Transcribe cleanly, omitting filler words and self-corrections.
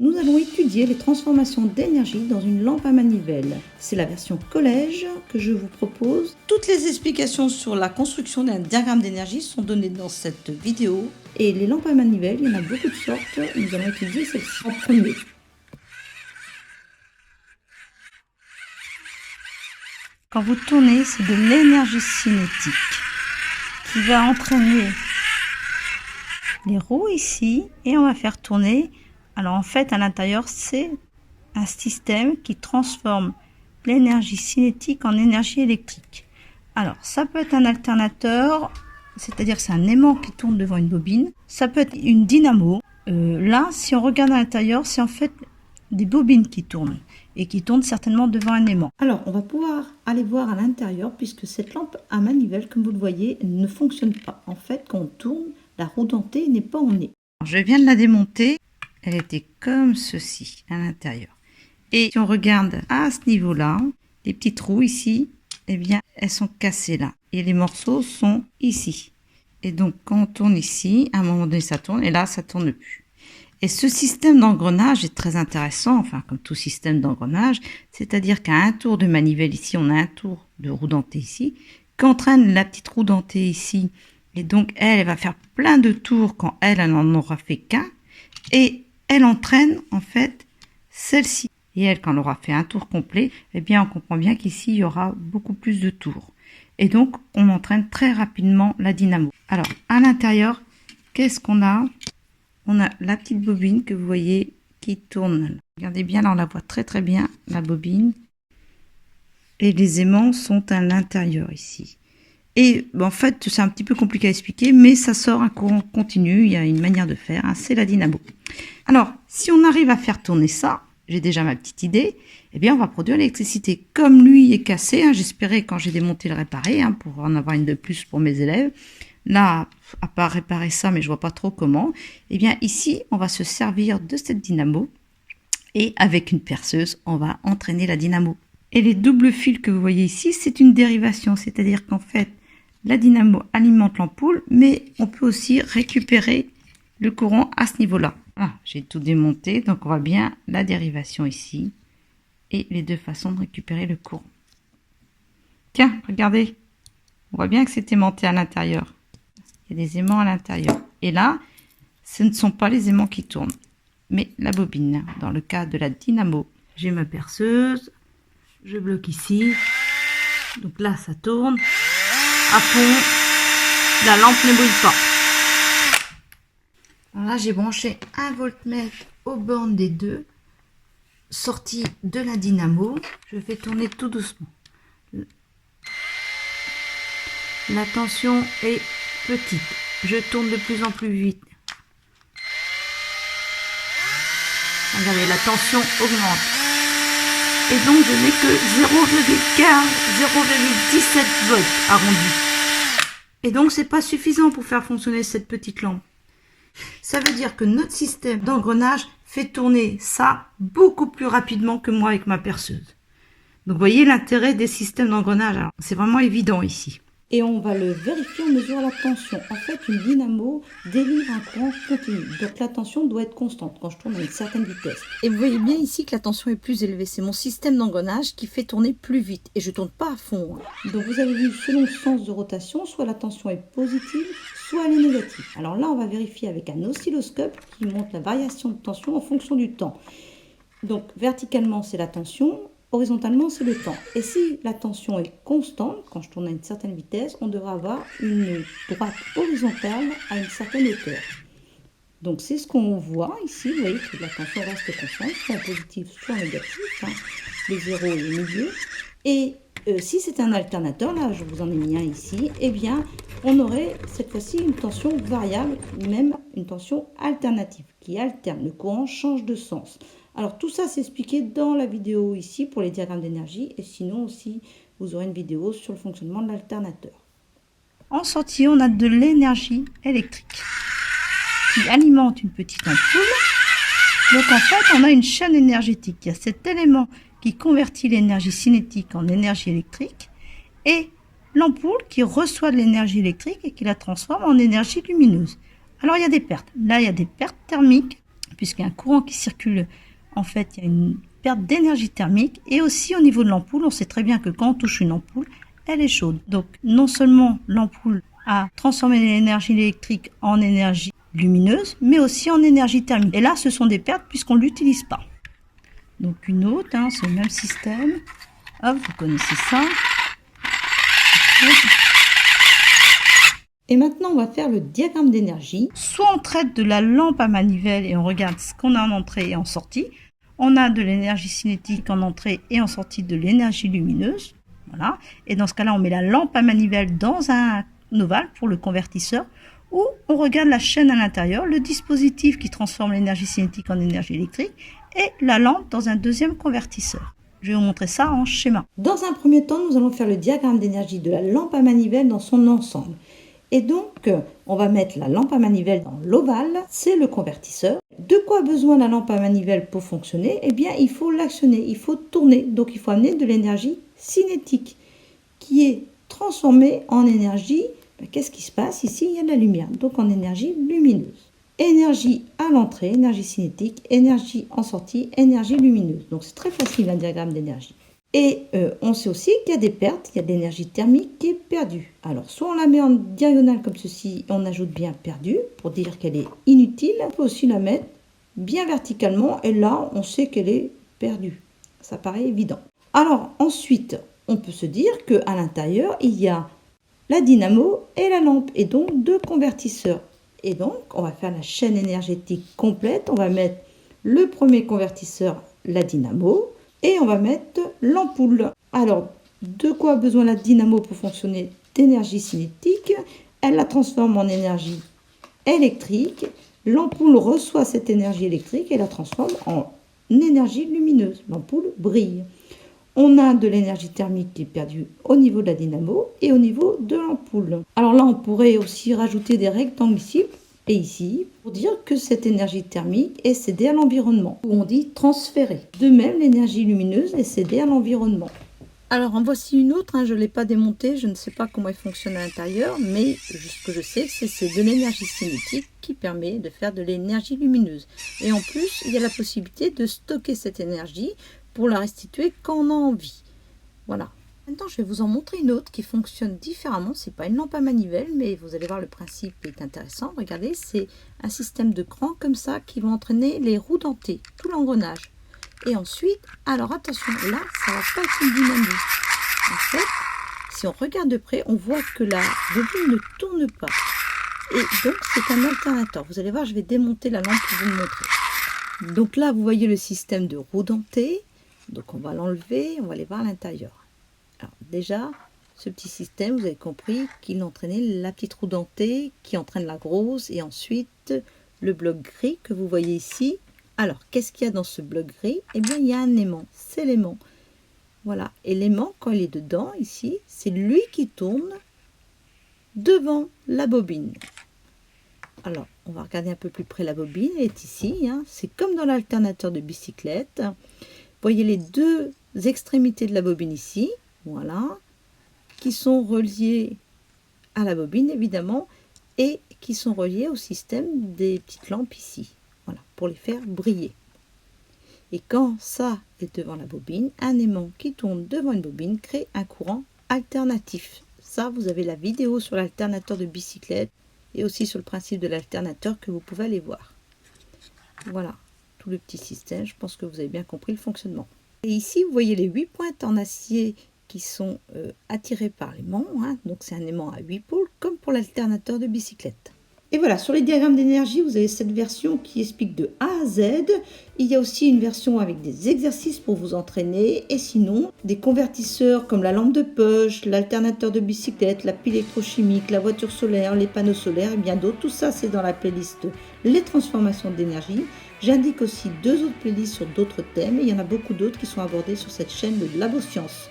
Nous allons étudier les transformations d'énergie dans une lampe à manivelle. C'est la version collège que je vous propose. Toutes les explications sur la construction d'un diagramme d'énergie sont données dans cette vidéo. Et les lampes à manivelle, il y en a beaucoup de sortes. Nous allons étudier celle-ci en premier. Quand vous tournez, c'est de l'énergie cinétique qui va entraîner les roues ici et on va faire tourner. Alors en fait, à l'intérieur, c'est un système qui transforme l'énergie cinétique en énergie électrique. Alors, ça peut être un alternateur, c'est-à-dire que c'est un aimant qui tourne devant une bobine. Ça peut être une dynamo. Là, si on regarde à l'intérieur, c'est en fait des bobines qui tournent et qui tournent certainement devant un aimant. Alors, on va pouvoir aller voir à l'intérieur puisque cette lampe à manivelle, comme vous le voyez, ne fonctionne pas. En fait, quand on tourne, la roue dentée n'est pas en nez. Alors, je viens de la démonter. Elle était comme ceci à l'intérieur. Et si on regarde à ce niveau-là, les petites roues ici, eh bien, elles sont cassées là. Et les morceaux sont ici. Et donc, quand on tourne ici, à un moment donné, ça tourne. Et là, ça tourne plus. Et ce système d'engrenage est très intéressant. Enfin, comme tout système d'engrenage. C'est-à-dire qu'à un tour de manivelle ici, on a un tour de roue dentée ici. Qu'entraîne la petite roue dentée ici. Et donc, elle va faire plein de tours quand elle n'en aura fait qu'un. Et elle entraîne en fait celle-ci. Et elle, quand elle aura fait un tour complet, eh bien on comprend bien qu'ici, il y aura beaucoup plus de tours. Et donc, on entraîne très rapidement la dynamo. Alors, à l'intérieur, qu'est-ce qu'on a? On a la petite bobine que vous voyez qui tourne. Regardez bien, là on la voit très très bien, la bobine. Et les aimants sont à l'intérieur ici. Et en fait, c'est un petit peu compliqué à expliquer, mais ça sort un courant continu. Il y a une manière de faire, hein, c'est la dynamo. Alors, si on arrive à faire tourner ça, j'ai déjà ma petite idée, eh bien, on va produire l'électricité. Comme lui est cassé, hein, j'espérais quand j'ai démonté le réparer, hein, pour en avoir une de plus pour mes élèves. Là, à part réparer ça, mais je vois pas trop comment. Eh bien, ici, on va se servir de cette dynamo et avec une perceuse, on va entraîner la dynamo. Et les doubles fils que vous voyez ici, c'est une dérivation, c'est-à-dire qu'en fait, la dynamo alimente l'ampoule, mais on peut aussi récupérer le courant à ce niveau-là. Ah, j'ai tout démonté, donc on voit bien la dérivation ici et les deux façons de récupérer le courant. Tiens, regardez, on voit bien que c'est aimanté à l'intérieur. Il y a des aimants à l'intérieur. Et là, ce ne sont pas les aimants qui tournent, mais la bobine. Dans le cas de la dynamo, j'ai ma perceuse, je bloque ici, donc là ça tourne. À fond, la lampe ne brûle pas. Alors là, j'ai branché un voltmètre aux bornes des deux, sorti de la dynamo. Je fais tourner tout doucement. La tension est petite. Je tourne de plus en plus vite. Regardez, la tension augmente. Et donc, je n'ai que 0,17 volts arrondi. Et donc, c'est pas suffisant pour faire fonctionner cette petite lampe. Ça veut dire que notre système d'engrenage fait tourner ça beaucoup plus rapidement que moi avec ma perceuse. Donc, vous voyez l'intérêt des systèmes d'engrenage. C'est vraiment évident ici. Et on va le vérifier en mesurant la tension. En fait, une dynamo délivre un courant continu. Donc la tension doit être constante quand je tourne à une certaine vitesse. Et vous voyez bien ici que la tension est plus élevée. C'est mon système d'engrenage qui fait tourner plus vite. Et je ne tourne pas à fond. Donc vous avez vu, selon le sens de rotation, soit la tension est positive, soit elle est négative. Alors là, on va vérifier avec un oscilloscope qui montre la variation de tension en fonction du temps. Donc verticalement, c'est la tension. Horizontalement, c'est le temps. Et si la tension est constante, quand je tourne à une certaine vitesse, on devra avoir une droite horizontale à une certaine hauteur. Donc, c'est ce qu'on voit ici. Vous voyez que la tension reste constante, soit en positif, soit en négatif. Hein. Les zéros et les milieux. Et si c'est un alternateur, là, je vous en ai mis un ici, eh bien, on aurait cette fois-ci une tension variable, même une tension alternative, qui alterne. Le courant change de sens. Alors tout ça c'est expliqué dans la vidéo ici pour les diagrammes d'énergie et sinon aussi vous aurez une vidéo sur le fonctionnement de l'alternateur. En sortie on a de l'énergie électrique qui alimente une petite ampoule. Donc en fait on a une chaîne énergétique. Il y a cet élément qui convertit l'énergie cinétique en énergie électrique et l'ampoule qui reçoit de l'énergie électrique et qui la transforme en énergie lumineuse. Alors il y a des pertes. Là il y a des pertes thermiques puisqu'il y a un courant qui circule. En fait, il y a une perte d'énergie thermique. Et aussi au niveau de l'ampoule, on sait très bien que quand on touche une ampoule, elle est chaude. Donc non seulement l'ampoule a transformé l'énergie électrique en énergie lumineuse, mais aussi en énergie thermique. Et là, ce sont des pertes puisqu'on ne l'utilise pas. Donc une autre, c'est le même système. Hop, vous connaissez ça. Et maintenant, on va faire le diagramme d'énergie. Soit on traite de la lampe à manivelle et on regarde ce qu'on a en entrée et en sortie. On a de l'énergie cinétique en entrée et en sortie de l'énergie lumineuse. Voilà. Et dans ce cas-là, on met la lampe à manivelle dans un ovale pour le convertisseur. Ou on regarde la chaîne à l'intérieur, le dispositif qui transforme l'énergie cinétique en énergie électrique et la lampe dans un deuxième convertisseur. Je vais vous montrer ça en schéma. Dans un premier temps, nous allons faire le diagramme d'énergie de la lampe à manivelle dans son ensemble. Et donc, on va mettre la lampe à manivelle dans l'ovale, c'est le convertisseur. De quoi a besoin la lampe à manivelle pour fonctionner? Eh bien, il faut l'actionner, il faut tourner. Donc, il faut amener de l'énergie cinétique qui est transformée en énergie. Qu'est-ce qui se passe? Ici, il y a de la lumière, donc en énergie lumineuse. Énergie à l'entrée, énergie cinétique, énergie en sortie, énergie lumineuse. Donc, c'est très facile un diagramme d'énergie. Et on sait aussi qu'il y a des pertes, il y a de l'énergie thermique qui est perdue. Alors, soit on la met en diagonale comme ceci, et on ajoute bien perdue, pour dire qu'elle est inutile. On peut aussi la mettre bien verticalement, et là, on sait qu'elle est perdue. Ça paraît évident. Alors, ensuite, on peut se dire qu'à l'intérieur, il y a la dynamo et la lampe, et donc deux convertisseurs. Et donc, on va faire la chaîne énergétique complète. On va mettre le premier convertisseur, la dynamo, et on va mettre l'ampoule. Alors, de quoi a besoin la dynamo pour fonctionner? D'énergie cinétique. Elle la transforme en énergie électrique. L'ampoule reçoit cette énergie électrique et la transforme en énergie lumineuse. L'ampoule brille. On a de l'énergie thermique qui est perdue au niveau de la dynamo et au niveau de l'ampoule. Alors là, on pourrait aussi rajouter des rectangles ici et ici pour dire que cette énergie thermique est cédée à l'environnement, où on dit transférée. De même, l'énergie lumineuse est cédée à l'environnement. Alors en voici une autre, je ne l'ai pas démontée, je ne sais pas comment elle fonctionne à l'intérieur, mais ce que je sais, c'est de l'énergie cinétique qui permet de faire de l'énergie lumineuse. Et en plus, il y a la possibilité de stocker cette énergie pour la restituer quand on a envie. Voilà. Maintenant, je vais vous en montrer une autre qui fonctionne différemment. Ce n'est pas une lampe à manivelle, mais vous allez voir, le principe est intéressant. Regardez, c'est un système de cran comme ça qui va entraîner les roues dentées, tout l'engrenage. Et ensuite, alors attention, là, ça va pas être une dynamo. En fait, si on regarde de près, on voit que la bobine ne tourne pas. Et donc, c'est un alternateur. Vous allez voir, je vais démonter la lampe pour vous le montrer. Donc là, vous voyez le système de roues dentées. Donc, on va l'enlever, on va aller voir à l'intérieur. Alors déjà, ce petit système, vous avez compris qu'il entraînait la petite roue dentée qui entraîne la grosse et ensuite le bloc gris que vous voyez ici. Alors, qu'est-ce qu'il y a dans ce bloc gris? Eh bien, il y a un aimant, c'est l'aimant. Voilà, et l'aimant, quand il est dedans, ici, c'est lui qui tourne devant la bobine. Alors, on va regarder un peu plus près la bobine, elle est ici, c'est comme dans l'alternateur de bicyclette. Vous voyez les deux extrémités de la bobine ici, voilà, qui sont reliées à la bobine, évidemment, et qui sont reliées au système des petites lampes ici. Voilà, pour les faire briller. Et quand ça est devant la bobine, un aimant qui tourne devant une bobine crée un courant alternatif. Ça, vous avez la vidéo sur l'alternateur de bicyclette et aussi sur le principe de l'alternateur que vous pouvez aller voir. Voilà, tout le petit système. Je pense que vous avez bien compris le fonctionnement. Et ici, vous voyez les 8 pointes en acier qui sont attirées par l'aimant. Donc, c'est un aimant à 8 pôles, comme pour l'alternateur de bicyclette. Et voilà, sur les diagrammes d'énergie, vous avez cette version qui explique de A à Z. Il y a aussi une version avec des exercices pour vous entraîner. Et sinon, des convertisseurs comme la lampe de poche, l'alternateur de bicyclette, la pile électrochimique, la voiture solaire, les panneaux solaires et bien d'autres. Tout ça, c'est dans la playlist Les transformations d'énergie. J'indique aussi 2 autres playlists sur d'autres thèmes. Et il y en a beaucoup d'autres qui sont abordés sur cette chaîne de Labo Science.